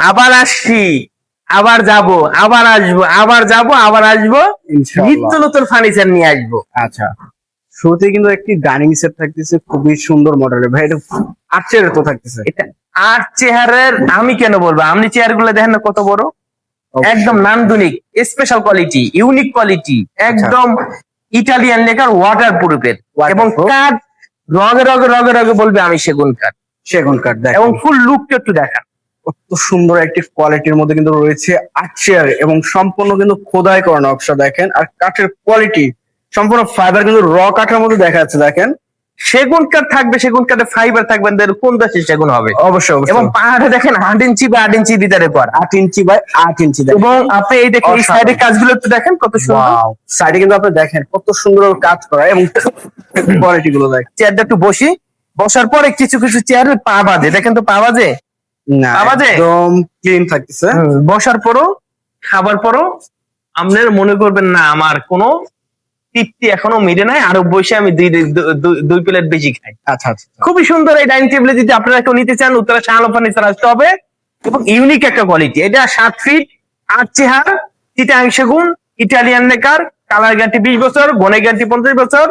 আবার আসছি, আবার যাব, আবার আসবো, আবার যাব, আবার আসবো, ইনশাআল্লাহ। নিত্য নতুন ফার্নিচার নিয়ে আসবো। আচ্ছা, শুরুতে কিন্তু একটি ডাইনিং সেট থাকতেছে, খুবই সুন্দর মডেলের ভাই। এটা আর্চের তো থাকতেছে। এটা আর চেয়ারের আমি কেন বলবো, আপনি চেয়ার গুলো দেখেন না কত বড়, একদম নান্দনিক, স্পেশাল কোয়ালিটি, ইউনিক কোয়ালিটি, একদম ইটালিয়ান লেকার, ওয়াটার প্রুফের, এবং কাঠ রগে রগে রগে রগে বলবে আমি সেগুন কাঠ। সেগুন কাঠ এবং দেখেন, ফুল লুকটা একটু দেখান। কত সুন্দর একটি কোয়ালিটির মধ্যে কিন্তু রয়েছে আর্চের, এবং সম্পূর্ণ কিন্তু খোদাই করা নকশা দেখেন। আর কাঠের কোয়ালিটি সম্পূর্ণ ফাইবার, কিন্তু র কাঠের মধ্যে দেখা যাচ্ছে দেখেন। সেগুন কাঠ থাকবে, সেগুন কাঠে ফাইবার থাকবে, কোন দেশে সেগুন হবে? অবশ্যই অবশ্যই। এবং পাহাড়ে দেখেন 8 ইঞ্চি বা 8 ইঞ্চি ভিতরে করা, 8 ইঞ্চি বাই 8 ইঞ্চি এবং আপনি এই দেখেন এই সাইডের কাজগুলো একটু দেখেন কত সুন্দর। সাইডে কিন্তু আপনি দেখেন কত সুন্দর কাজ করা, এবং কোয়ালিটি গুলো দেখেন। চেয়ারটা একটু বসি, বসার পরে কিছু কিছু চেয়ারে পা বাজে, দেখেন তো পা বাজে। না, আওয়াজে? একদম ক্লিন থাকতেছে। বসার পরও, খাবার পরও আপনার মনে করবেন না আমার কোনো তৃপ্তি এখনো মিটে নাই, আরো বসে আমি দুই প্লেট বেশি খাই। আচ্ছা আচ্ছা। খুবই সুন্দর এই ডাইনিং টেবিলে, যদি আপনারা কেউ নিতে চান উত্তরা শাহ আলম ফার্নিচার আসতে হবে। এবং ইউনিক একটা কোয়ালিটি, এটা 7 ফিট 8 চেহার, চিটাং সেগুন, ইটালিয়ান নেকার, কালার গ্যারান্টি 20 বছর, বনে গ্যারান্টি 50 বছর।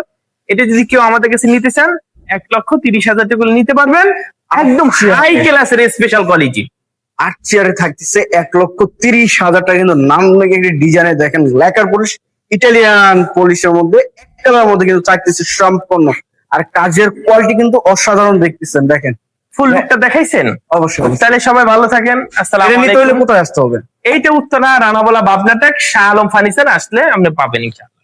এটা যদি কেউ আমাদের কাছে নিতে চান 1,30,000 টাকা নিতে পারবেন, একদম হাই ক্লাসের স্পেশাল কোয়ালিটি। আর্চিয়ারে থাকতেছে 1,30,000 টাকা, কিন্তু নাম লেগে একটি ডিজাইনে দেখেন, লেকার পলিশ, ইটালিয়ান পলিশের মধ্যে এক কালার মধ্যে কিন্তু চাইতেছে সম্পূর্ণ। আর কাজের কোয়ালিটি কিন্তু অসাধারণ দেখতেছেন দেখেন। ফুল লুকটা দেখাইছেন? অবশ্যই। তাহলে সবাই ভালো থাকেন, আসসালামু এটা নিতে হলে আলাইকুম। কোথায় আসতে হবে? এইটা উত্তরা রানাবোলা বাবনাটেক শাহ আলম ফার্নিচার আসলে আপনি পাবেন ইনশাআল্লাহ।